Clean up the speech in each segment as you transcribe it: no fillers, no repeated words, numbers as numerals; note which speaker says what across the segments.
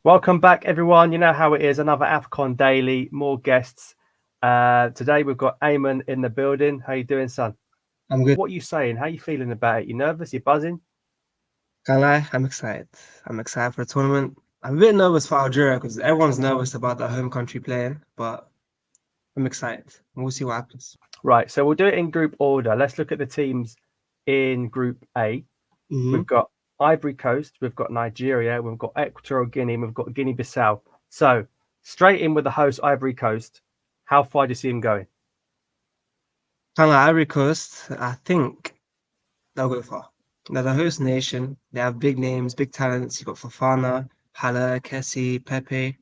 Speaker 1: Welcome back, everyone. You know how it is. Another AFCON Daily, more guests. Today we've got Eamon in the building. How you doing, son?
Speaker 2: I'm good.
Speaker 1: What are you saying? How are you feeling about it? You nervous? You buzzing?
Speaker 2: Can't lie, I'm excited. I'm excited for the tournament. I'm a bit nervous for Algeria because everyone's nervous about their home country playing, but I'm excited. We'll see what happens.
Speaker 1: Right, so we'll do it in group order. Let's look at the teams in Group A. We've got Ivory Coast, we've got Nigeria, we've got Equatorial Guinea, and we've got Guinea-Bissau. So straight in with the host, Ivory Coast. How far do you see them going?
Speaker 2: Kind of like Ivory Coast, I think they'll go far. They're the host nation. They have big names, big talents. You've got Fofana, Hala, Kessie, Pepe.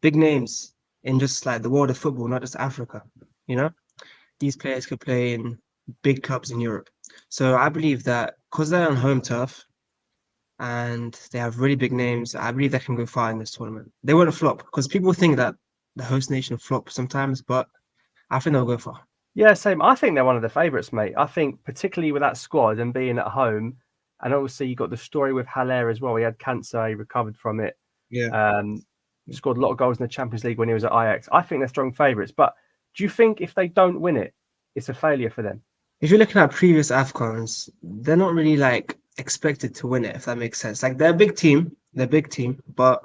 Speaker 2: Big names in just like the world of football, not just Africa. You know? These players could play in big clubs in Europe. So I believe that because they're on home turf and they have really big names, I believe they can go far in this tournament. They won't flop because people think that the host nation flop sometimes, but I think they'll go far.
Speaker 1: Yeah, same. I think they're one of the favourites, mate. I think particularly with that squad and being at home, and obviously you got the story with Haller as well. He had cancer, he recovered from it.
Speaker 2: Yeah.
Speaker 1: Scored a lot of goals in the Champions League when he was at Ajax. I think they're strong favourites. But do you think if they don't win it, it's a failure for them?
Speaker 2: If you're looking at previous AFCONs, they're not really like expected to win it, if that makes sense. Like they're a big team, but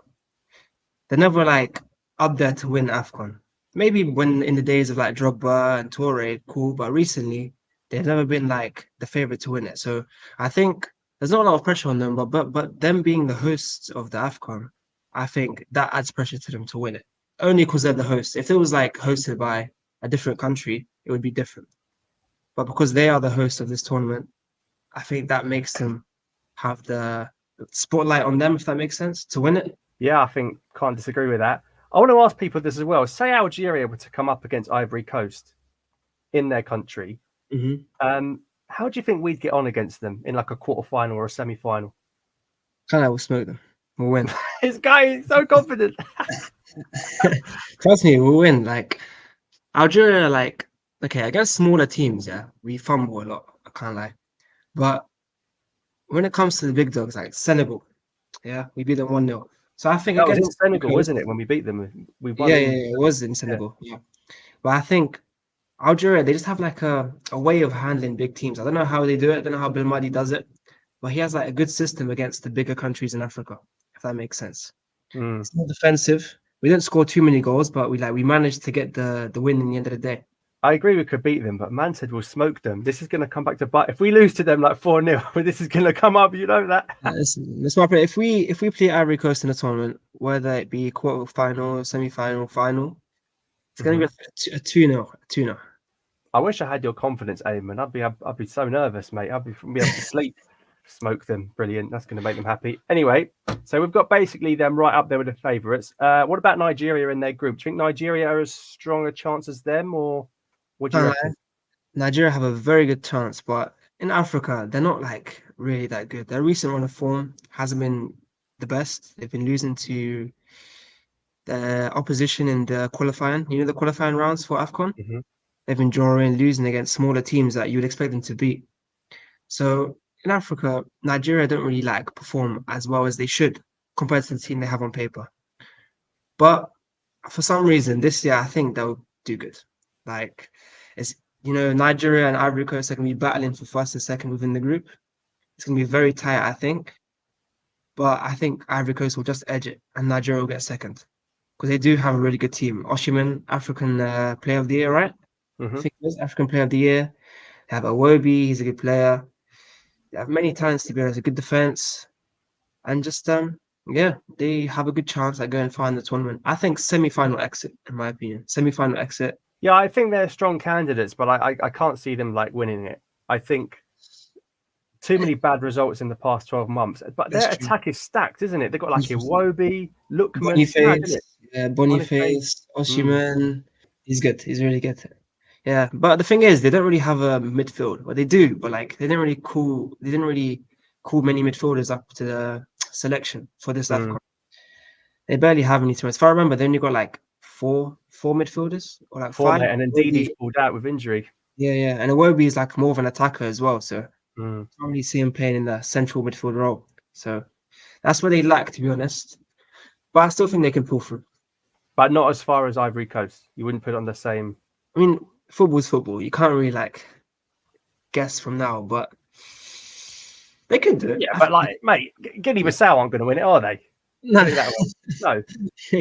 Speaker 2: they're never like up there to win AFCON. Maybe when in the days of like Drogba and Toure, cool, but recently they've never been like the favorite to win it. So I think there's not a lot of pressure on them, but them being the hosts of the AFCON, I think that adds pressure to them to win it. Only because they're the host. If it was like hosted by a different country, it would be different. But because they are the host of this tournament, I think that makes them have the spotlight on them, if that makes sense, to win it.
Speaker 1: Yeah, I think can't disagree with that. I want to ask people this as well. Say Algeria were to come up against Ivory Coast in their country. How do you think we'd get on against them in like a quarterfinal or a semi-final?
Speaker 2: Kind of will smoke them. We'll win.
Speaker 1: This guy is so confident.
Speaker 2: Trust me, we'll win. Like Algeria, like okay, against smaller teams, yeah, we fumble a lot. I can't lie, but when it comes to the big dogs, like Senegal, yeah, we beat them 1-0. So I think
Speaker 1: That was in
Speaker 2: against
Speaker 1: Senegal,
Speaker 2: Coast,
Speaker 1: wasn't it? When we beat them, we won.
Speaker 2: yeah, it was in Senegal, yeah. But I think Algeria, they just have like a way of handling big teams. I don't know how they do it. I don't know how Bin Madi does it, but he has like a good system against the bigger countries in Africa, if that makes sense. It's not defensive. We didn't score too many goals, but we managed to get the win in the end of the day.
Speaker 1: I agree we could beat them, but Man said we'll smoke them. This is going to come back to bite. If we lose to them like 4-0, this is going to come up. You know that.
Speaker 2: That's my play. If we play Ivory Coast in a tournament, whether it be quarter final, semi-final, final, it's going to be a 2-0, 2-0.
Speaker 1: I wish I had your confidence, Eamon. I'd be so nervous, mate. I'd be able to sleep. Smoke them, brilliant. That's going to make them happy. Anyway, so we've got basically them right up there with the favourites. What about Nigeria in their group? Do you think Nigeria are as strong a chance as them, or what do you reckon?
Speaker 2: Nigeria have a very good chance, but in Africa, they're not like really that good. Their recent run of form hasn't been the best. They've been losing to the opposition in the qualifying. You know, the qualifying rounds for AFCON. They've been drawing, losing against smaller teams that you would expect them to beat. So in Africa, Nigeria don't really like perform as well as they should compared to the team they have on paper. But for some reason, this year I think they'll do good. Like it's Nigeria and Ivory Coast are gonna be battling for first and second within the group. It's gonna be very tight, I think. But I think Ivory Coast will just edge it and Nigeria will get second. Because they do have a really good team. Oshiman, African Player of the Year, right? I think it was African Player of the Year. They have Awobi, he's a good player. They have many talents to be honest, a good defense. And just they have a good chance at going far in the tournament. I think semi-final exit, in my opinion. Semi-final exit.
Speaker 1: Yeah, I think they're strong candidates, but I can't see them like winning it. I think too many bad results in the past 12 months. But their attack is stacked, isn't it? They've got like Iwobi, Lookman,
Speaker 2: Boniface, Oshiman. He's good. He's really good. Yeah, but the thing is, they don't really have a midfield. Well, they do, but like they didn't really call many midfielders up to the selection for this AFCON. They barely have any. As far as I remember, they only got like four midfielders or like
Speaker 1: Four,
Speaker 2: five.
Speaker 1: mate, and then Didi's pulled out with injury.
Speaker 2: Yeah, and Iwobi is like more of an attacker as well. So
Speaker 1: Mm.
Speaker 2: can't really see him playing in the central midfield role. So that's what they lack, to be honest. But I still think they can pull through.
Speaker 1: But not as far as Ivory Coast. You wouldn't put it on the same.
Speaker 2: I mean, football's football. You can't really like guess from now, but they could do it.
Speaker 1: Yeah,
Speaker 2: I
Speaker 1: but
Speaker 2: think
Speaker 1: like, mate,
Speaker 2: yeah.
Speaker 1: Guinea-Bissau aren't going to win it, are they?
Speaker 2: No,
Speaker 1: Put it that way. No.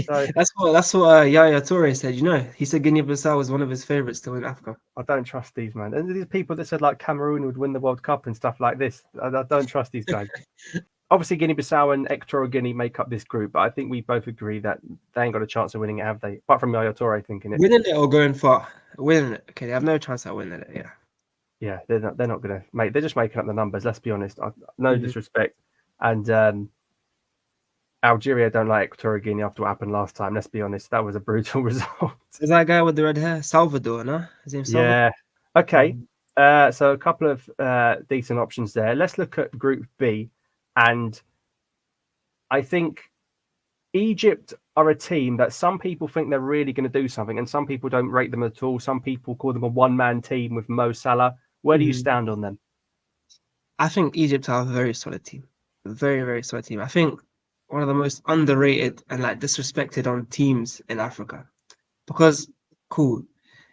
Speaker 1: So
Speaker 2: that's what Yaya Toure said. You know, he said Guinea-Bissau was one of his favorites to win Africa.
Speaker 1: I don't trust these, man. And these people that said like Cameroon would win the World Cup and stuff like this. I don't trust these guys. Obviously, Guinea-Bissau and Equatorial Guinea make up this group, but I think we both agree that they ain't got a chance of winning it, have they? Apart from Yaya Toure thinking it.
Speaker 2: Winning it or going far? Winning it. Okay, they have no chance at winning it. Yeah.
Speaker 1: Yeah, they're not going to make. They're just making up the numbers. Let's be honest. No
Speaker 2: Mhm.
Speaker 1: disrespect, and Algeria don't like Equatorial Guinea after what happened last time. Let's be honest. That was a brutal result.
Speaker 2: Is that guy with the red hair? Salvador, no? His name's Salvador.
Speaker 1: Yeah. Okay.
Speaker 2: Mhm.
Speaker 1: So a couple of decent options there. Let's look at Group B, and I think Egypt are a team that some people think they're really going to do something, and some people don't rate them at all. Some people call them a one-man team with Mo Salah. Where do you
Speaker 2: Mhm.
Speaker 1: stand on them?
Speaker 2: I think Egypt are a very solid team. A very, very solid team. I think one of the most underrated and like disrespected on teams in Africa. Because cool.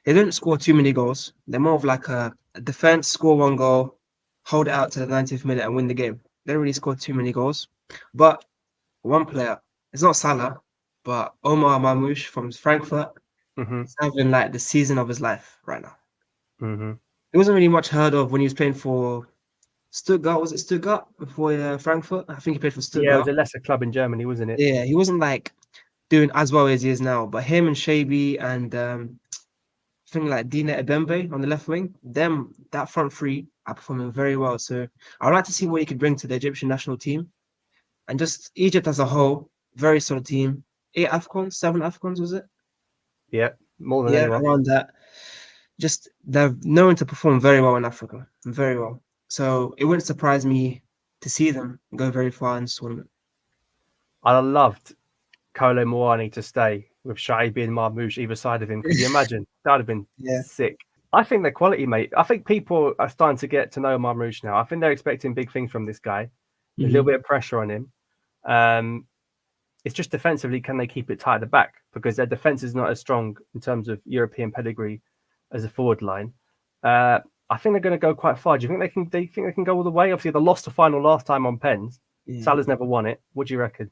Speaker 2: They didn't score too many goals. They're more of like a defense, score one goal, hold it out to the 90th minute and win the game. They don't really score too many goals. But one player, it's not Salah, but Omar Mamouche from Frankfurt
Speaker 1: Hmm.
Speaker 2: is having like the season of his life right now.
Speaker 1: Hmm.
Speaker 2: He wasn't really much heard of when he was playing for Stuttgart. Was it Stuttgart before Frankfurt? I think he played for
Speaker 1: Yeah, it was
Speaker 2: Stuttgart.
Speaker 1: a lesser club in Germany, wasn't it?
Speaker 2: Yeah, he wasn't like doing as well as he is now. But him and Shabi and I think like Dina Ebembe on the left wing, that front three are performing very well. So I'd like to see what he could bring to the Egyptian national team. And just Egypt as a whole, very solid team. 8 AFCONs, 7 AFCONs, was it?
Speaker 1: Yeah, more than
Speaker 2: Yeah,
Speaker 1: anyone.
Speaker 2: around that. Just they're known to perform very well in Africa. Very well. So it wouldn't surprise me to see them go very far in this tournament.
Speaker 1: I loved Kolo Muani to stay with Shaibi and Marmouche either side of him. Could you imagine? That would have been
Speaker 2: Yeah.
Speaker 1: sick. I think they're quality, mate. I think people are starting to get to know Marmouche now. I think they're expecting big things from this guy. There's a little
Speaker 2: Hmm.
Speaker 1: bit of pressure on him. Um, it's just defensively, can they keep it tight at the back? Because their defense is not as strong in terms of European pedigree as a forward line. I think they're going to go quite far. Do you think they can? Do you think they can go all the way? Obviously, they lost the final last time on pens.
Speaker 2: Yeah.
Speaker 1: Salah's never won it. What do you reckon?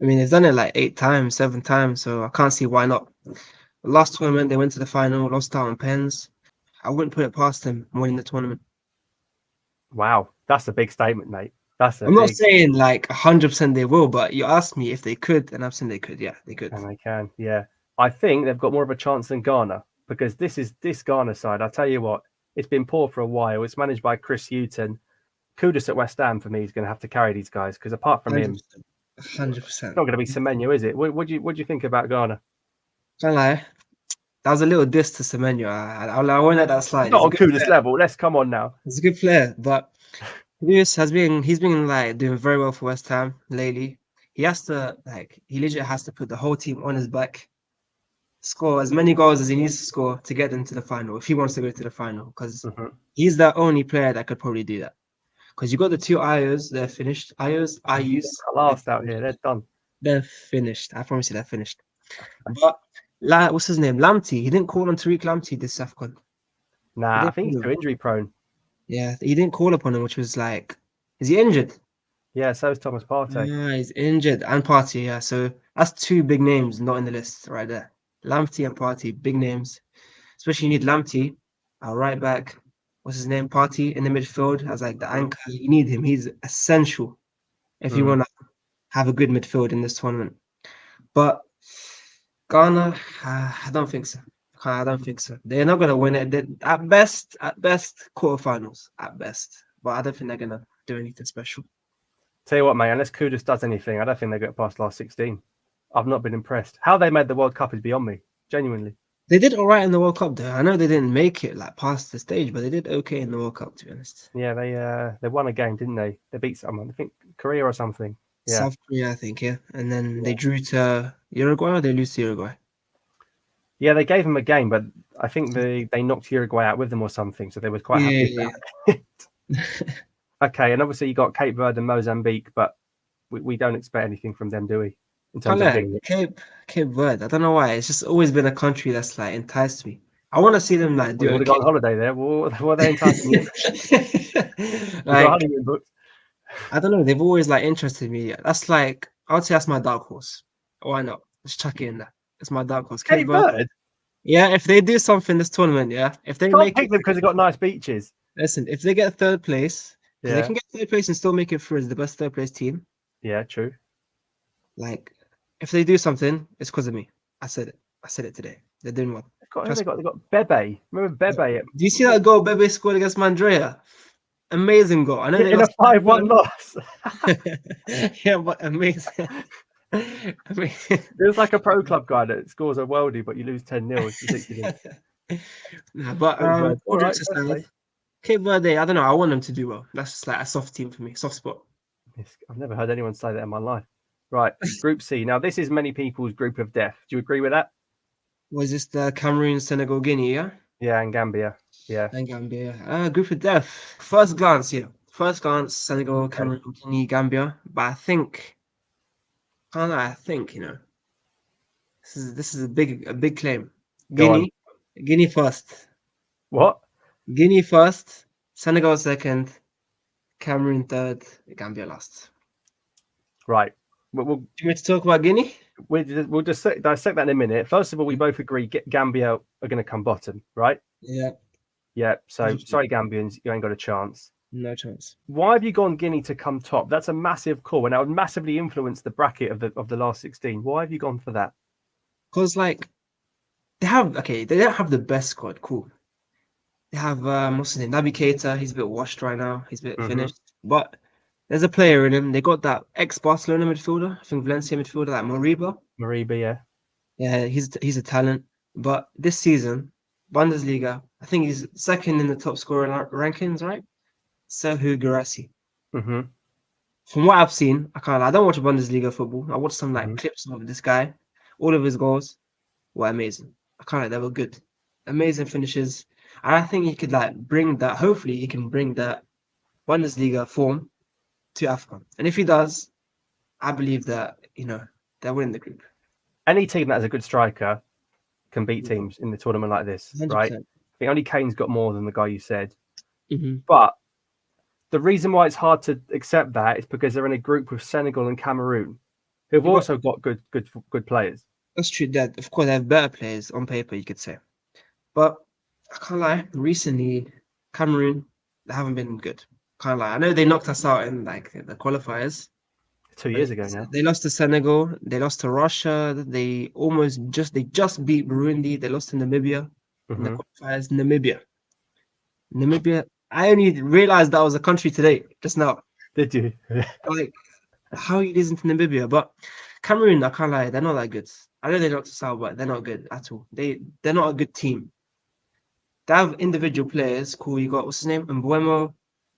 Speaker 2: I mean, they've done it like 8 times, 7 times, so I can't see why not. The last tournament, they went to the final, lost out on pens. I wouldn't put it past them winning the tournament.
Speaker 1: Wow, that's a big statement, mate. That's a
Speaker 2: I'm not
Speaker 1: big,
Speaker 2: saying like 100% they will, but you asked me if they could, and I've said they could. Yeah, they could.
Speaker 1: and they can. Yeah, I think they've got more of a chance than Ghana because this Ghana side. I tell you what, it's been poor for a while. It's managed by Chris Hughton. Kudus at West Ham for me is going to have to carry these guys because apart from him,
Speaker 2: 100%.
Speaker 1: it's
Speaker 2: 100%.
Speaker 1: not going to be Semenyo, is it? What do you think about Ghana?
Speaker 2: Can't lie. That was a little diss to Semenyo. I won't let that
Speaker 1: It's
Speaker 2: slide.
Speaker 1: not
Speaker 2: He's a
Speaker 1: on
Speaker 2: good
Speaker 1: Kudus
Speaker 2: player.
Speaker 1: level. Let's come on now.
Speaker 2: He's a good player, but he's been like doing very well for West Ham lately. He has to like he legit has to put the whole team on his back, score as many goals as he needs to score to get into the final if he wants to go to the final. Because
Speaker 1: Hmm.
Speaker 2: he's the only player that could probably do that. Because you got the two Ayos, they're finished. Ayus, they're
Speaker 1: Last out here,
Speaker 2: finished.
Speaker 1: they're done.
Speaker 2: They're finished. I promise you, they're finished. But what's his name? Lamptey. He didn't call on Tariq Lamptey this AFCON. He
Speaker 1: Nah, I
Speaker 2: didn't
Speaker 1: think
Speaker 2: call
Speaker 1: he's
Speaker 2: him.
Speaker 1: too injury prone.
Speaker 2: Yeah, he didn't call upon him, which was like, is he injured?
Speaker 1: Yeah, so is Thomas Partey.
Speaker 2: Yeah, he's injured and Party. Yeah, so that's two big names not in the list right there. Lamptey and Party, big names. Especially you need Lamptey, right back. What's his name? Party in the midfield as like the
Speaker 1: Mhm.
Speaker 2: anchor. You need him. He's essential if you
Speaker 1: Mm.
Speaker 2: want to have a good midfield in this tournament. But Ghana, I don't think so. I don't think so. They're not gonna win it. At best, quarterfinals at best. But I don't think they're gonna do anything special.
Speaker 1: Tell you what, mate, unless Kudus does anything, I don't think they get past last 16. I've not been impressed. How they made the World Cup is beyond me, genuinely.
Speaker 2: They did all right in the World Cup, though. I know they didn't make it like past the stage, but they did okay in the World Cup, to be honest.
Speaker 1: Yeah, they won a game, didn't they? They beat someone. I think Korea or something. Yeah.
Speaker 2: South Korea, I think, yeah. And then they
Speaker 1: Yeah.
Speaker 2: drew to Uruguay or they lose to Uruguay.
Speaker 1: Yeah, they gave them a game, but I think they knocked Uruguay out with them or something, so they were quite happy
Speaker 2: Yeah,
Speaker 1: about it. Okay, and obviously you got Cape Verde and Mozambique, but we don't expect anything from them, do we? In terms
Speaker 2: can't
Speaker 1: of
Speaker 2: lie.
Speaker 1: winning it.
Speaker 2: Cape Verde. I don't know why. It's just always been a country that's like enticed me. I want to see them like
Speaker 1: Well,
Speaker 2: do
Speaker 1: you want to go
Speaker 2: okay.
Speaker 1: on holiday there? Well, what are they enticing you? You got a
Speaker 2: Like
Speaker 1: honeymoon booked.
Speaker 2: I don't know. They've always like interested me. That's like I would say that's my dark horse. Why not? Let's chuck it in there. It's my dark horse. Cape
Speaker 1: Cape
Speaker 2: Verde.
Speaker 1: Verde?
Speaker 2: Yeah, if they do something this tournament, yeah, if
Speaker 1: You
Speaker 2: they
Speaker 1: can't
Speaker 2: make
Speaker 1: pick
Speaker 2: it,
Speaker 1: them because they've got nice beaches.
Speaker 2: listen, if they get third place, because they
Speaker 1: Yeah,
Speaker 2: can get third place and still make it through as the best third place team.
Speaker 1: yeah, true.
Speaker 2: Like, if they do something, it's because of me. I said it. I said it today. They're doing well.
Speaker 1: They've got, who have they
Speaker 2: Trust
Speaker 1: got?
Speaker 2: me.
Speaker 1: They've got Bebe. Remember Bebe?
Speaker 2: Do you see that goal Bebe scored against Mandrea? Amazing goal. I know they
Speaker 1: In a
Speaker 2: lost
Speaker 1: 5-1
Speaker 2: 5-1.
Speaker 1: loss.
Speaker 2: Yeah, but amazing. Amazing.
Speaker 1: It was like a pro club guy that scores a worldie, but you lose 10-0. It's ridiculous.
Speaker 2: Nah, but
Speaker 1: Cape Verde.
Speaker 2: all
Speaker 1: All right,
Speaker 2: jokes
Speaker 1: fair
Speaker 2: aside,
Speaker 1: play.
Speaker 2: Cape Verde, I don't know. I want them to do well. That's just like a soft team for me, soft spot.
Speaker 1: I've never heard anyone say that in my life. Right, Group C. Now, this is many people's group of death. Do you agree with that?
Speaker 2: Was this the Cameroon, Senegal, Guinea, yeah?
Speaker 1: Yeah, and Gambia. Yeah.
Speaker 2: And Gambia. Group of death. First glance, yeah. First glance, Senegal,
Speaker 1: Okay.
Speaker 2: Cameroon, Guinea, Gambia. But I think, this is a big claim.
Speaker 1: Go on.
Speaker 2: Guinea first.
Speaker 1: What?
Speaker 2: Guinea first, Senegal second, Cameroon third, Gambia last.
Speaker 1: Right. We'll,
Speaker 2: Do you want me to talk about Guinea?
Speaker 1: we'll just dissect that in a minute. First of all, we both agree Gambia are going to come bottom, right?
Speaker 2: Yeah,
Speaker 1: Yeah. So
Speaker 2: 100%.
Speaker 1: sorry, Gambians, you ain't got a chance.
Speaker 2: No chance.
Speaker 1: Why have you gone Guinea to come top? That's a massive call, and that would massively influence the bracket of the last 16. Why have you gone for that?
Speaker 2: Because like they don't have the best squad. Cool. They have what's his name? Naby Keita. He's a bit washed right now. He's a bit
Speaker 1: Mm-hmm.
Speaker 2: finished. But there's a player in him. They got that ex-Barcelona midfielder, I think Valencia midfielder, like Moriba.
Speaker 1: Mariba, yeah.
Speaker 2: Yeah, he's a talent. But this season, Bundesliga, I think he's second in the top scorer rankings, right? Serhu Guirassy.
Speaker 1: Mm-hmm.
Speaker 2: From what I've seen, I don't watch Bundesliga football. I watched some like
Speaker 1: Mm-hmm.
Speaker 2: clips of this guy. All of his goals were amazing. They were good. Amazing finishes. And I think he could like bring that, hopefully he can bring that Bundesliga form to AFCON. And if he does, I believe that, they'll win the group.
Speaker 1: Any team that has a good striker can beat
Speaker 2: Yeah,
Speaker 1: teams in the tournament like this, right?
Speaker 2: 100%.
Speaker 1: I think only Kane's got more than the guy you said.
Speaker 2: Hmm.
Speaker 1: But the reason why it's hard to accept that is because they're in a group with Senegal and Cameroon, who've
Speaker 2: But
Speaker 1: also got good players.
Speaker 2: that's true that, of course, they have better players on paper, you could say. But I can't lie, recently, Cameroon, they haven't been good. Can't lie. I know they knocked us out in like the qualifiers.
Speaker 1: 2 years ago now.
Speaker 2: They lost to Senegal. They lost to Russia. They just beat Burundi. They lost to Namibia in the
Speaker 1: Mm-hmm.
Speaker 2: qualifiers. Namibia. I only realized that was a country today, just now.
Speaker 1: Did you?
Speaker 2: Like, how are you losing to Namibia? But Cameroon, I can't lie, they're not that good. I know they knocked us out, but they're not good at all. They're not a good team. They have individual players. Cool. You got what's his name? Mbuemo,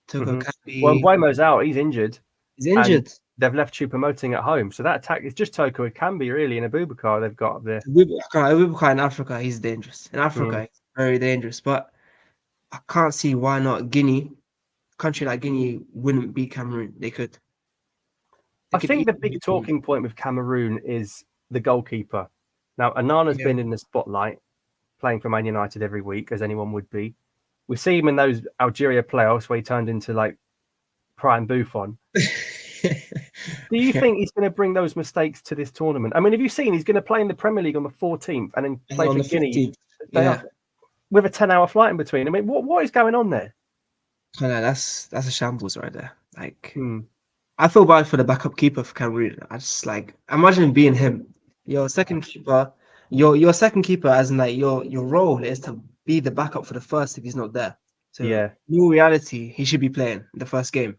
Speaker 2: Toko
Speaker 1: Mm-hmm. Well,
Speaker 2: Kambi.
Speaker 1: Mbuemo's out. He's injured,
Speaker 2: He's
Speaker 1: and
Speaker 2: injured.
Speaker 1: they've left Choupo-Moting at home. So that attack is just Toko Kambi really, and Abubakar they've got up there.
Speaker 2: Abubakar in Africa, he's dangerous. In
Speaker 1: Mm.
Speaker 2: Africa, he's very dangerous. But I can't see why not Guinea, country like Guinea, wouldn't beat Cameroon. They could. They
Speaker 1: I
Speaker 2: could
Speaker 1: think the
Speaker 2: easily
Speaker 1: big
Speaker 2: beat Cameroon.
Speaker 1: talking point with Cameroon is the goalkeeper. Now, Anana's
Speaker 2: Yeah.
Speaker 1: been in the spotlight, playing for Man United every week, as anyone would be. We see him in those Algeria playoffs where he turned into like prime Buffon. Do you
Speaker 2: Yeah.
Speaker 1: think he's going to bring those mistakes to this tournament? I mean, have you seen he's going to play in the Premier League on the 14th and then play
Speaker 2: On
Speaker 1: for
Speaker 2: the
Speaker 1: Guinea
Speaker 2: 15th.
Speaker 1: day
Speaker 2: Yeah.
Speaker 1: after, with a 10-hour flight in between? I mean, what is going on there?
Speaker 2: That's a shambles right there. Like,
Speaker 1: Hmm.
Speaker 2: I feel bad for the backup keeper for Cameroon. I just like imagine being him. Your second keeper, your second keeper, as in like your role is to be the backup for the first if he's not there. So
Speaker 1: Yeah.
Speaker 2: in all reality, he should be playing the first game.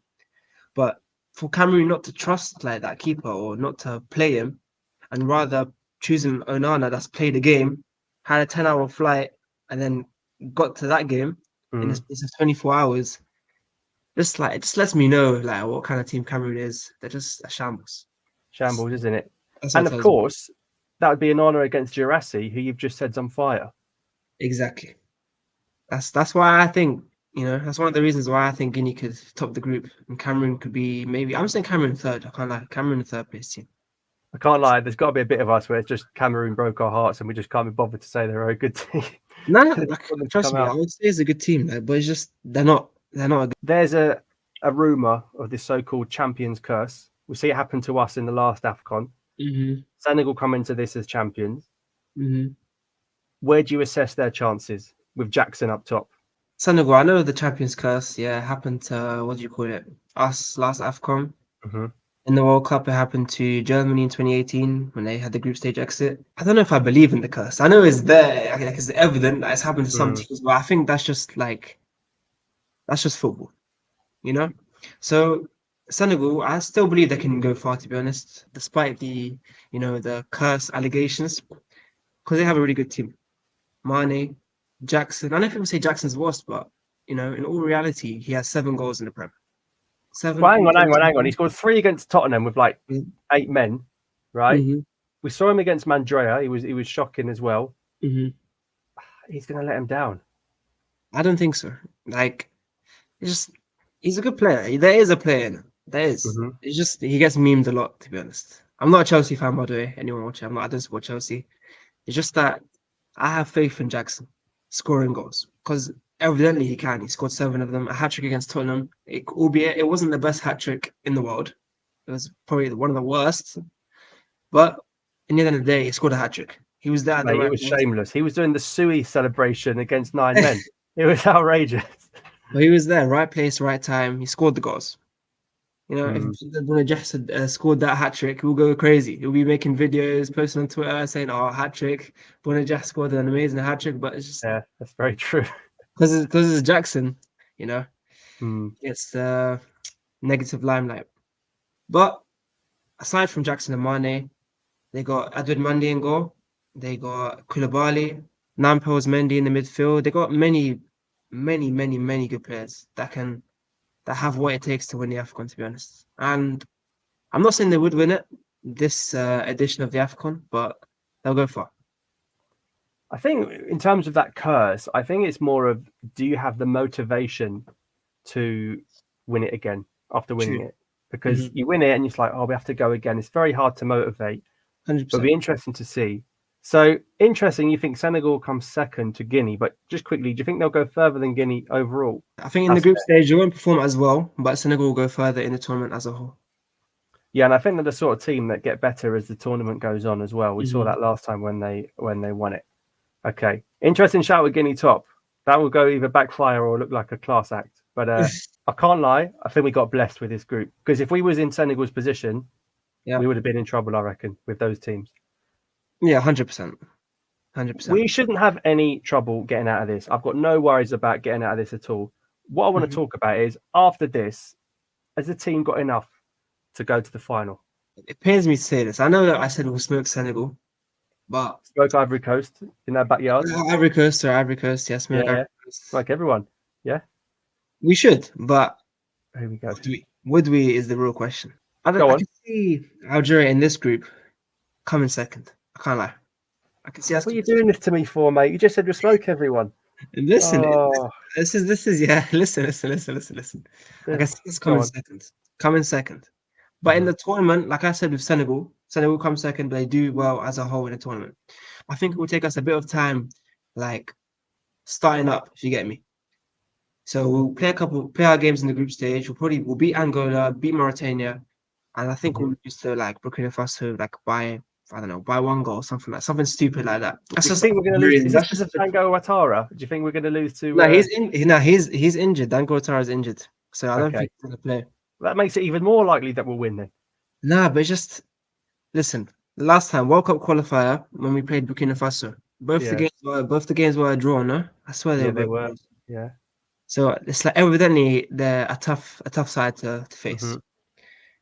Speaker 2: But for Cameroon not to trust like that keeper or not to play him, and rather choosing Onana that's played the game, had a 10-hour flight, and then got to that game in the
Speaker 1: Hmm.
Speaker 2: space of 24 hours. It just lets me know like what kind of team Cameroon is. They're just a shambles. That's,
Speaker 1: Shambles, isn't it?
Speaker 2: that's what
Speaker 1: And
Speaker 2: it
Speaker 1: of
Speaker 2: tells me.
Speaker 1: course, that would be an honour against Jurassic, who you've just said's on fire.
Speaker 2: Exactly. That's why I think, that's one of the reasons why I think Guinea could top the group and Cameroon could be maybe. I'm saying Cameroon third. I can't lie. Cameroon third place team.
Speaker 1: I can't lie. There's got to be a bit of us where it's just Cameroon broke our hearts and we just can't be bothered to say they're a good team.
Speaker 2: No,
Speaker 1: Just want them to
Speaker 2: trust
Speaker 1: come
Speaker 2: me. I
Speaker 1: out.
Speaker 2: would say it's a good team, but it's just they're not. They're not a good.
Speaker 1: There's a rumour of this so-called champions curse. We see it happen to us in the last AFCON.
Speaker 2: Mm-hmm.
Speaker 1: Senegal come into this as champions.
Speaker 2: Mm-hmm.
Speaker 1: Where do you assess their chances with Jackson up top?
Speaker 2: Senegal. I know the Champions Curse. Yeah, happened to what do you call it? Us last AFCON.
Speaker 1: Mm-hmm.
Speaker 2: In the World Cup, it happened to Germany in 2018 when they had the group stage exit. I don't know if I believe in the curse. I know it's there, like it's evident that it's happened to some teams, but I think that's just football, you know. So Senegal, I still believe they can go far, to be honest, despite the curse allegations, because they have a really good team. Mane, Jackson. I know people say Jackson's worst, but in all reality, he has 7 goals in the Prem.
Speaker 1: Well,
Speaker 2: Seven.
Speaker 1: hang on. He scored 3 against Tottenham with like 8 men, right?
Speaker 2: Mm-hmm.
Speaker 1: We saw him against Mandrea. He was shocking as well.
Speaker 2: Mm-hmm.
Speaker 1: He's going to let him down.
Speaker 2: I don't think so. Like, it's just he's a good player. There is a player in him. There is.
Speaker 1: Mm-hmm.
Speaker 2: It's just he gets memed a lot, to be honest. I'm not a Chelsea fan, by the way. Anyone watching? I don't support Chelsea. It's just that I have faith in Jackson scoring goals because evidently he can. He scored 7 of them. A hat trick against Tottenham, albeit it wasn't the best hat trick in the world. It was probably one of the worst. But in the end of the day, he scored a hat trick. He was there at the
Speaker 1: Mate, it
Speaker 2: right
Speaker 1: was
Speaker 2: place.
Speaker 1: shameless. He was doing the Sui celebration against 9 men. It was outrageous.
Speaker 2: But he was there, right place, right time. He scored the goals. If
Speaker 1: Mm.
Speaker 2: Bruno Jess had scored that hat trick, we'll go crazy. He'll be making videos, posting on Twitter, saying, "Oh, hat trick! Bruno Jess scored an amazing hat trick." But it's just
Speaker 1: Yeah, that's very true.
Speaker 2: because it's Jackson,
Speaker 1: Mm.
Speaker 2: it's negative limelight. But aside from Jackson and Mane, they got Edward Mendy in goal. They got Koulibaly, Nampels Mendy in the midfield. They got many, many, many, many good players that have what it takes to win the AFCON, to be honest. And I'm not saying they would win it this edition of the AFCON, but they'll go far.
Speaker 1: I think in terms of that curse, I think it's more of do you have the motivation to win it again after winning
Speaker 2: True.
Speaker 1: it? Because
Speaker 2: Mm-hmm.
Speaker 1: you win it and it's like, oh, we have to go again. It's very hard to motivate. It'll
Speaker 2: 100%.
Speaker 1: be interesting to see. So interesting, you think Senegal comes second to Guinea, but just quickly, do you think they'll go further than Guinea overall?
Speaker 2: I think in the group stage, they won't perform as well, but Senegal will go further in the tournament as a whole.
Speaker 1: Yeah, and I think they're the sort of team that get better as the tournament goes on as well. We saw
Speaker 2: Mm-hmm.
Speaker 1: that last time when they won it. Okay, interesting shout with Guinea top. That will go either backfire or look like a class act. But I can't lie, I think we got blessed with this group because if we was in Senegal's position,
Speaker 2: Yeah.
Speaker 1: we would have been in trouble, I reckon, with those teams.
Speaker 2: Yeah, 100%. 100%.
Speaker 1: We shouldn't have any trouble getting out of this. I've got no worries about getting out of this at all. What I want to talk about is after this, has the team got enough to go to the final?
Speaker 2: It pains me to say this. I know that I said we'll smoke Senegal, but
Speaker 1: Smoke Ivory Coast in their backyard.
Speaker 2: Ivory Coast, yeah, smoke
Speaker 1: Yeah,
Speaker 2: Ivory Coast.
Speaker 1: like everyone. Yeah,
Speaker 2: We should, but
Speaker 1: here we go.
Speaker 2: would we? Would we is the real question. I
Speaker 1: Go on.
Speaker 2: can see Algeria in this group coming second. I can't lie. I can see us.
Speaker 1: What are you doing this to me for, mate? You just said we smoke everyone.
Speaker 2: Listen,
Speaker 1: Oh,
Speaker 2: this is yeah. Listen. I can see us
Speaker 1: go
Speaker 2: coming
Speaker 1: on.
Speaker 2: second. Coming second. But in the tournament, like I said with Senegal comes second, but they do well as a whole in the tournament. I think it will take us a bit of time, like starting up, if you get me. So we'll play our games in the group stage. We'll beat Angola, beat Mauritania, and I think we'll lose to like Burkina Faso, like by I don't know, by 1 goal, something stupid like that. That's
Speaker 1: Do you
Speaker 2: just
Speaker 1: think we're going to lose? Is this
Speaker 2: that's
Speaker 1: because of
Speaker 2: just
Speaker 1: Tango Ouattara? Do you think we're going to lose to?
Speaker 2: no. He's injured. Dan Gotara is injured, so I don't
Speaker 1: Okay,
Speaker 2: think he's gonna play.
Speaker 1: that makes it even more likely that we'll win then.
Speaker 2: Nah, but just listen. The last time World Cup qualifier when we played Burkina Faso,
Speaker 1: Yeah,
Speaker 2: both the games were a draw. No, I swear they
Speaker 1: yeah,
Speaker 2: were
Speaker 1: they
Speaker 2: both
Speaker 1: were.
Speaker 2: draws.
Speaker 1: Yeah.
Speaker 2: So it's like evidently they're a tough side to face.
Speaker 1: Hmm.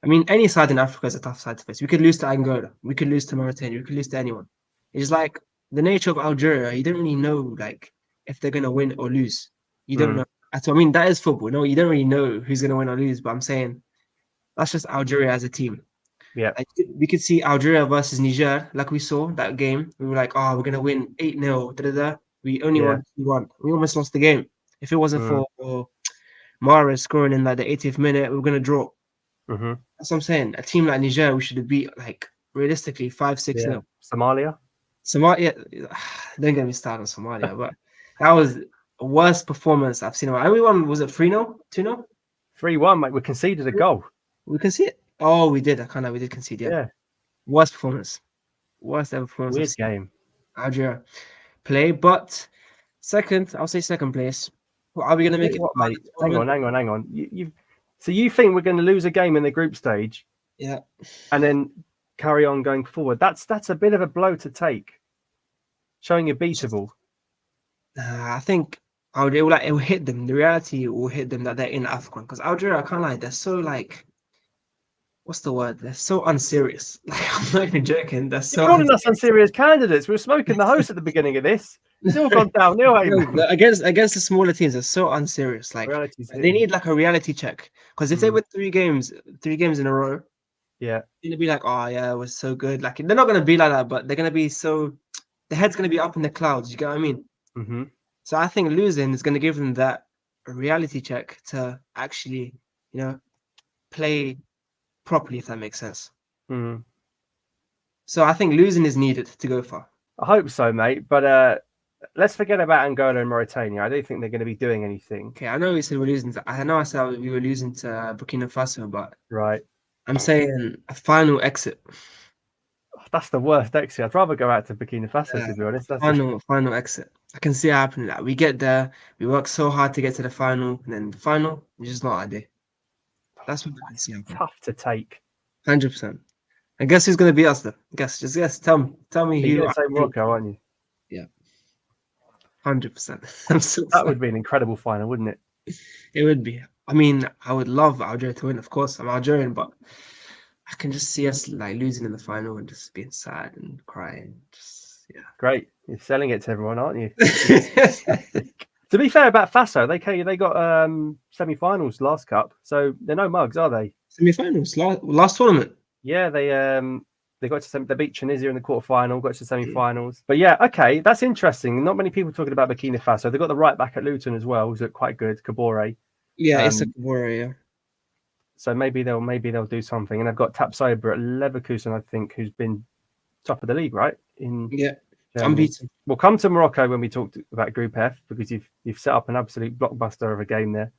Speaker 2: I mean, any side in Africa is a tough side to face. We could lose to Angola, we could lose to Mauritania, we could lose to anyone. It's like the nature of Algeria. You don't really know like if they're gonna win or lose. You don't
Speaker 1: Mm.
Speaker 2: know at all. I mean, that is football. No, you don't really know who's gonna win or lose. But I'm saying that's just Algeria as a team.
Speaker 1: Yeah.
Speaker 2: Like, we could see Algeria versus Niger, like we saw that game. We were like, oh, we're gonna win 8-0. Da, da, da. We only
Speaker 1: Yeah.
Speaker 2: won 2-1. We almost lost the game. If it wasn't
Speaker 1: Mm.
Speaker 2: for Mahrez scoring in like the 80th minute, we were gonna draw.
Speaker 1: Hmm.
Speaker 2: That's what I'm saying. A team like Niger, we should have beat like realistically 5-6
Speaker 1: Yeah.
Speaker 2: 0.
Speaker 1: Somalia.
Speaker 2: Somalia, don't get me started on Somalia, but that was the worst performance I've seen. Everyone was it 3-0, 2-0?
Speaker 1: 3-1, mate. We conceded a goal.
Speaker 2: We can see it. Oh, we did. I kind of we did concede. Yeah,
Speaker 1: Yeah.
Speaker 2: worst performance, worst ever performance I've
Speaker 1: Weird
Speaker 2: seen
Speaker 1: game.
Speaker 2: Algeria play. But second, I'll say second place. Well, are we gonna
Speaker 1: Tell
Speaker 2: make
Speaker 1: you
Speaker 2: it
Speaker 1: what,
Speaker 2: far in
Speaker 1: mate.
Speaker 2: the
Speaker 1: Hang on,
Speaker 2: tournament?
Speaker 1: hang on, hang on. So you think we're going to lose a game in the group stage
Speaker 2: Yeah,
Speaker 1: and then carry on going forward? That's a bit of a blow to take. Showing you're beatable.
Speaker 2: I think it will hit them. The reality will hit them that they're in AFCON because Algeria, I can't lie, they're so like what's the word? They're so unserious. Like I'm not even joking. They're
Speaker 1: You're
Speaker 2: so
Speaker 1: calling us unserious candidates. We were smoking the host at the beginning of this. It's all gone downhill,
Speaker 2: No,
Speaker 1: Eamon.
Speaker 2: against the smaller teams, they're so unserious. Like
Speaker 1: Reality's
Speaker 2: they
Speaker 1: hitting.
Speaker 2: need like a reality check. Because if they
Speaker 1: Mm,
Speaker 2: win 3 games in a row,
Speaker 1: yeah.
Speaker 2: they're gonna be like, oh yeah, it was so good. Like they're not gonna be like that, but they're gonna be so the head's gonna be up in the clouds. You get what I mean?
Speaker 1: Hmm.
Speaker 2: So I think losing is gonna give them that reality check to actually, you know, play properly, if that makes sense.
Speaker 1: Mm.
Speaker 2: So I think losing is needed to go far.
Speaker 1: I hope so, mate. But let's forget about Angola and Mauritania. I don't think they're going to be doing anything.
Speaker 2: Okay, I know we said we're losing. I know I said we were losing to Burkina Faso, but
Speaker 1: Right.
Speaker 2: I'm saying a final exit.
Speaker 1: That's the worst exit. I'd rather go out to Burkina Faso,
Speaker 2: Yeah,
Speaker 1: to be honest. That's
Speaker 2: final exit. I can see it happening. Like we get there, we work so hard to get to the final, and then the final is just not our day. That's what I can see happening.
Speaker 1: tough to take.
Speaker 2: 100%. And guess who's gonna beat us though? Just guess. Tell me
Speaker 1: You're
Speaker 2: who
Speaker 1: going
Speaker 2: I
Speaker 1: to say
Speaker 2: think.
Speaker 1: Morocco, aren't you?
Speaker 2: Yeah, 100%. I'm so
Speaker 1: That
Speaker 2: excited.
Speaker 1: would be an incredible final, wouldn't it?
Speaker 2: It would be. I mean, I would love Algeria to win. Of course, I'm Algerian, but I can just see us like losing in the final and just being sad and crying. Just
Speaker 1: Great. You're selling it to everyone, aren't you?
Speaker 2: yeah.
Speaker 1: To be fair about Faso, they got semi-finals last cup, so they're no mugs, are they?
Speaker 2: Semi-finals, last tournament.
Speaker 1: Yeah, they got to they beat Tunisia in the quarterfinal, got to semi-finals. But yeah, okay, that's interesting. Not many people talking about Burkina Faso. They've got the right back at Luton as well, who's quite good, Kabore.
Speaker 2: Yeah, it's a
Speaker 1: Um,
Speaker 2: warrior.
Speaker 1: so maybe they'll do something. And they've got Tapsoba at Leverkusen, I think, who's been top of the league, right? In
Speaker 2: Yeah,
Speaker 1: Germany.
Speaker 2: unbeaten.
Speaker 1: We'll come to Morocco when we talk about Group F because you've set up an absolute blockbuster of a game there.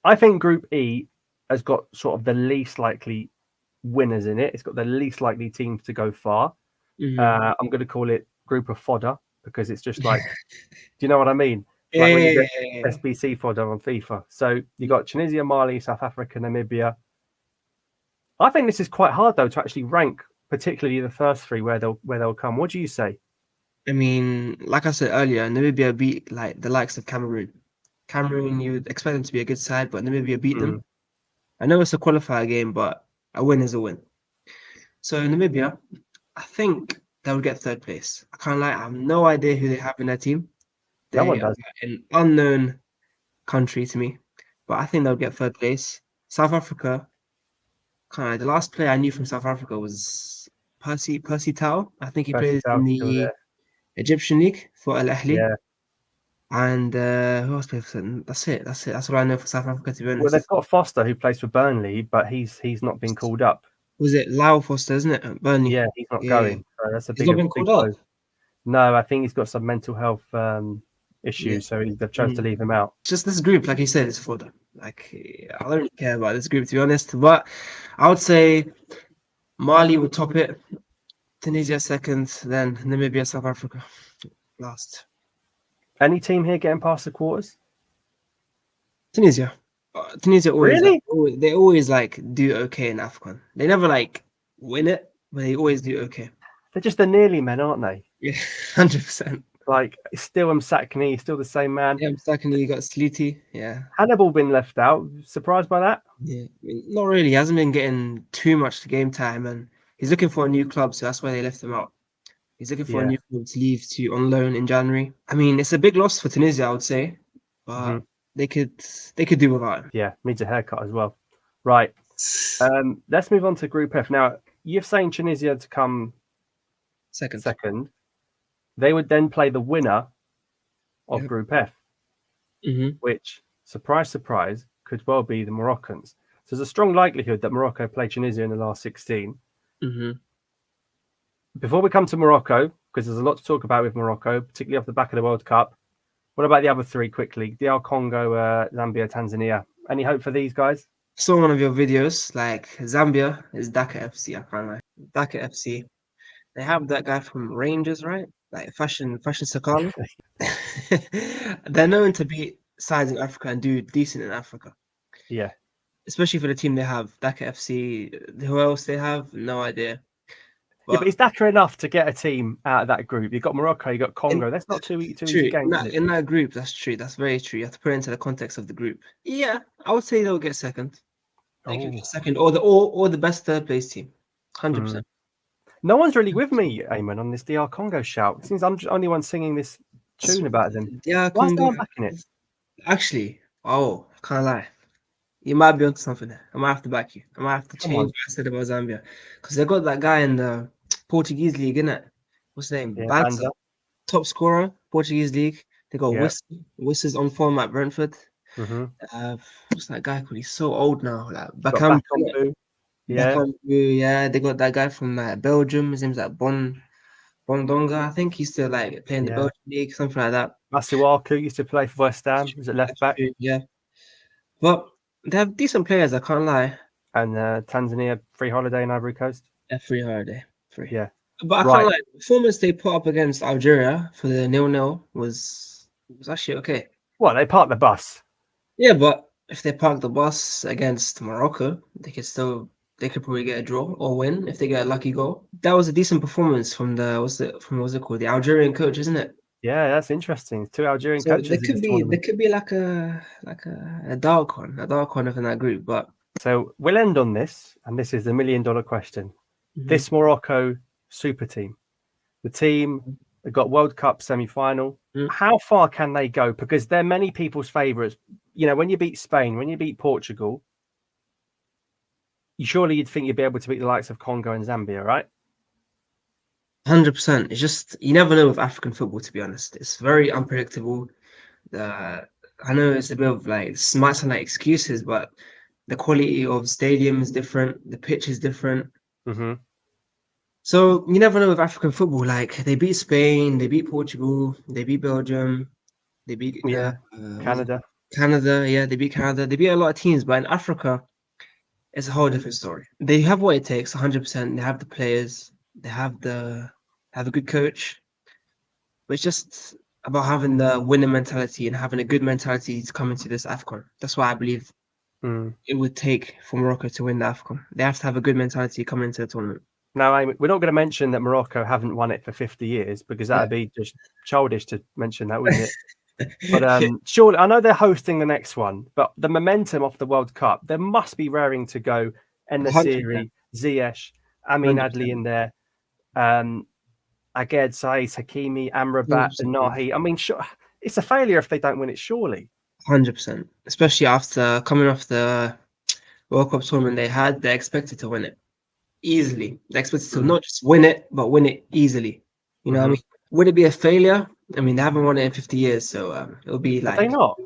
Speaker 1: I think Group E has got sort of the least likely winners in it. It's got the least likely teams to go far. I'm going to call it Group of Fodder because it's just like, do you know what I mean? Like when you get
Speaker 2: Yeah.
Speaker 1: SBC fodder on FIFA. So you got Tunisia, Mali, South Africa, Namibia. I think this is quite hard though to actually rank, particularly the first three where they'll come. What do you say?
Speaker 2: I mean, like I said earlier, Namibia beat like the likes of Cameroon. Cameroon, you would expect them to be a good side, but Namibia beat
Speaker 1: Mm,
Speaker 2: them. I know it's a qualifier game, but a win is a win. So Namibia, I think they'll get third place. I can't lie, I have no idea who they have in their team.
Speaker 1: no one
Speaker 2: They are
Speaker 1: does.
Speaker 2: an unknown country to me, but I think they'll get third place. South Africa, kind of the last player I knew from South Africa was Percy Tau. I think he
Speaker 1: Percy
Speaker 2: plays in
Speaker 1: Tau's still
Speaker 2: the
Speaker 1: there.
Speaker 2: Egyptian league for Al Ahly.
Speaker 1: Yeah.
Speaker 2: And who else plays for them? That's it. That's it. That's what I know for South Africa, to be
Speaker 1: Well, they've
Speaker 2: honest.
Speaker 1: got Foster who plays for Burnley, but he's not been called up.
Speaker 2: Was it Lau Foster, isn't it? At Burnley.
Speaker 1: Yeah, he's not
Speaker 2: Yeah.
Speaker 1: going. So that's a
Speaker 2: He's not been
Speaker 1: big
Speaker 2: called up.
Speaker 1: blow. No, I think he's got some mental health
Speaker 2: Yeah.
Speaker 1: issues, so they've chose to leave him out.
Speaker 2: Just this group, like you said, is for them. Like I don't really care about this group, to be honest. But I would say Mali would top it, Tunisia second, then Namibia, South Africa last.
Speaker 1: Any team here getting past the quarters?
Speaker 2: Tunisia. Tunisia always
Speaker 1: Really?
Speaker 2: they always like do okay in AFCON. They never like win it, but they always do okay.
Speaker 1: They're just the nearly men, aren't they?
Speaker 2: Yeah, 100%.
Speaker 1: Like still Msakni, still the same man.
Speaker 2: Yeah, secondly you got Sliti. Yeah.
Speaker 1: Hannibal been left out. Surprised by that?
Speaker 2: Yeah. I mean, not really. He hasn't been getting too much game time and he's looking for a new club, so that's why they left him out. He's looking for a
Speaker 1: Yeah.
Speaker 2: new club to leave to on loan in January. I mean, it's a big loss for Tunisia, I would say, but they could do without him.
Speaker 1: Yeah, needs a haircut as well. Right. Let's move on to Group F. Now, you're saying Tunisia to come
Speaker 2: Second.
Speaker 1: second. They would then play the winner of
Speaker 2: Yep.
Speaker 1: Group F, which, surprise, surprise, could well be the Moroccans. So there's a strong likelihood that Morocco play Tunisia in the last 16. Before we come to Morocco, because there's a lot to talk about with Morocco, particularly off the back of the World Cup, what about the other three quickly? DR Congo, Zambia, Tanzania. Any hope for these guys?
Speaker 2: Saw one of your videos, like Zambia is Dhaka FC, I can't lie. Dhaka FC. They have that guy from Rangers, right? Like Fashion Sakala. They're known to beat sides in Africa and do decent in Africa.
Speaker 1: Yeah.
Speaker 2: Especially for the team they have, Dhaka FC. Who else they have? No idea.
Speaker 1: Yeah, but is Dhaka enough to get a team out of that group? You've got Morocco, you've got Congo. That's not two easy games, is it?
Speaker 2: In that group, that's true. That's very true. You have to put it into the context of the group. Yeah, I would say they'll get second. They could get second, or the best third place team. 100%.
Speaker 1: No one's really with me, Eamon, on this DR Congo shout. It seems I'm the only one singing this tune about them.
Speaker 2: Yeah,
Speaker 1: Why's no
Speaker 2: Congo.
Speaker 1: one backing it?
Speaker 2: Actually, I can't lie. You might be onto something there. I might have to back you. I might have to
Speaker 1: Come
Speaker 2: change
Speaker 1: on.
Speaker 2: what I said about Zambia. Because they got that guy in the Portuguese league, innit? What's his name?
Speaker 1: Yeah,
Speaker 2: Banza,
Speaker 1: Banza.
Speaker 2: top scorer, Portuguese league. They got
Speaker 1: Yeah.
Speaker 2: Wiss's on form at Brentford.
Speaker 1: Mm-hmm.
Speaker 2: What's that guy called? He's so old now. Like
Speaker 1: Got
Speaker 2: Bakambu.
Speaker 1: Bakambu. Yeah.
Speaker 2: Bakambu, yeah. They got that guy from Belgium. His name's like Bondonga. I think he's still like playing the
Speaker 1: Yeah.
Speaker 2: Belgian league, something like that.
Speaker 1: Masuaku used to play for West Ham. Was it left back?
Speaker 2: Yeah. But they have decent players, I can't lie.
Speaker 1: And Tanzania free holiday in Ivory Coast.
Speaker 2: A free holiday. Free.
Speaker 1: Yeah.
Speaker 2: But I can't lie, the performance they put up against Algeria for the 0-0 was actually okay.
Speaker 1: Well, they parked the bus.
Speaker 2: Yeah, but if they park the bus against Morocco, they could probably get a draw or win if they get a lucky goal. That was a decent performance from what's it called? The Algerian coach, isn't it?
Speaker 1: Yeah, that's interesting. Two Algerian
Speaker 2: So
Speaker 1: coaches
Speaker 2: there
Speaker 1: in
Speaker 2: could
Speaker 1: this
Speaker 2: be
Speaker 1: tournament.
Speaker 2: like a dark one in that group. But
Speaker 1: So we'll end on this, and this is the $1 million question. This Morocco super team, the team that got World Cup semi-final, how far can they go? Because they're many people's favourites. You know, when you beat Spain, when you beat Portugal, you'd think you'd be able to beat the likes of Congo and Zambia, right?
Speaker 2: 100%. It's just you never know with African football. To be honest, it's very unpredictable. I know it's a bit of like it might sound like excuses, but the quality of stadium is different. The pitch is different. So you never know with African football. Like they beat Spain, they beat Portugal, they beat Belgium, they beat
Speaker 1: Canada.
Speaker 2: Canada. Yeah, they beat Canada. They beat a lot of teams, but in Africa, it's a whole different story. They have what it takes, 100%. They have the players. They have a good coach. But it's just about having the winning mentality and having a good mentality to come into this AFCON. That's why I believe it would take for Morocco to win the AFCON. They have to have a good mentality coming into the tournament.
Speaker 1: Now, we're not going to mention that Morocco haven't won it for 50 years because that would be just childish to mention that, wouldn't it? But surely, I know they're hosting the next one, but the momentum of the World Cup, there must be raring to go. En-Nesyri, Ziyech, Amin
Speaker 2: 100%.
Speaker 1: Adli in there, Aged, Saiz, Hakimi, Amrabat, and Nahi. I mean, it's a failure if they don't win it, surely.
Speaker 2: 100%. Especially after coming off the World Cup tournament they're expected to win it easily. They're expected to not just win it, but win it easily. You know what I mean? Would it be a failure? I mean, they haven't won it in 50 years, so it'll be like...
Speaker 1: Have they not?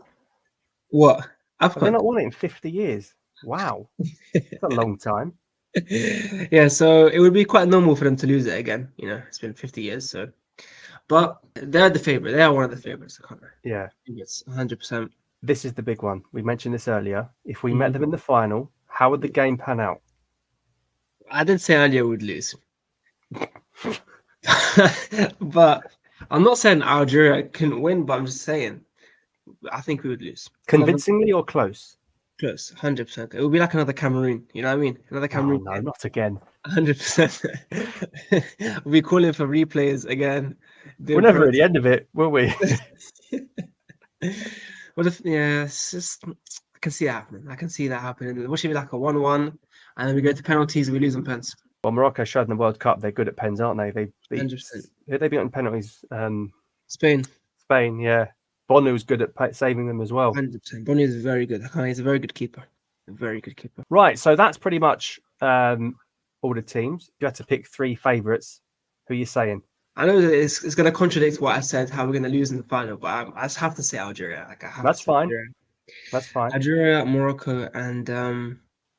Speaker 2: What?
Speaker 1: Have they not won it in 50 years? Wow. That's a long time.
Speaker 2: Yeah, so it would be quite normal for them to lose it again. You know, it's been 50 years, so... But they're the favorite. They are one of the favorites.
Speaker 1: Yeah.
Speaker 2: It's 100%.
Speaker 1: This is the big one. We mentioned this earlier. If we met them in the final, how would the game pan out?
Speaker 2: I didn't say Algeria would lose. But I'm not saying Algeria couldn't win, but I'm just saying I think we would lose.
Speaker 1: Convincingly or close?
Speaker 2: Close, 100%. It would be like another Cameroon, you know what I mean? Another Cameroon.
Speaker 1: Oh, no, not again.
Speaker 2: 100%. We'll be calling for replays again.
Speaker 1: We're never at the end of it, will we?
Speaker 2: What if, yeah, it's just, I can see it happening. I can see that happening. What should be like a 1-1, and then we go to penalties and we lose on pens.
Speaker 1: Well, Morocco showed in the World Cup they're good at pens, aren't they? They beat
Speaker 2: 100%.
Speaker 1: Who they beat on penalties?
Speaker 2: Spain.
Speaker 1: Spain, yeah. Bonu's good at saving them as well.
Speaker 2: 100%. Bonnie is very good. He's a very good keeper. a very good keeper.
Speaker 1: Right, so that's pretty much all the teams. You had to pick 3 favourites. Who are you saying?
Speaker 2: I know that it's going to contradict what I said, how we're going to lose in the final, but I just have to say Algeria. Like, I have to
Speaker 1: That's
Speaker 2: say
Speaker 1: fine.
Speaker 2: Algeria.
Speaker 1: That's fine.
Speaker 2: Algeria, Morocco, and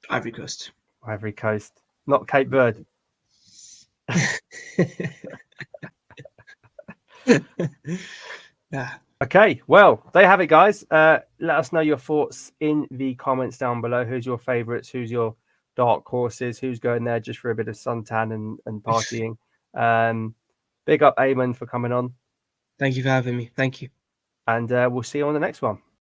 Speaker 2: Ivory Coast.
Speaker 1: Ivory Coast, not Cape Verde.
Speaker 2: Yeah.
Speaker 1: Okay, well, there you have it, guys. Let us know your thoughts in the comments down below. Who's your favourites? Who's your dark horses? Who's going there just for a bit of suntan and partying? Big up Eamon for coming on.
Speaker 2: Thank you for having me. Thank you.
Speaker 1: And we'll see you on the next one.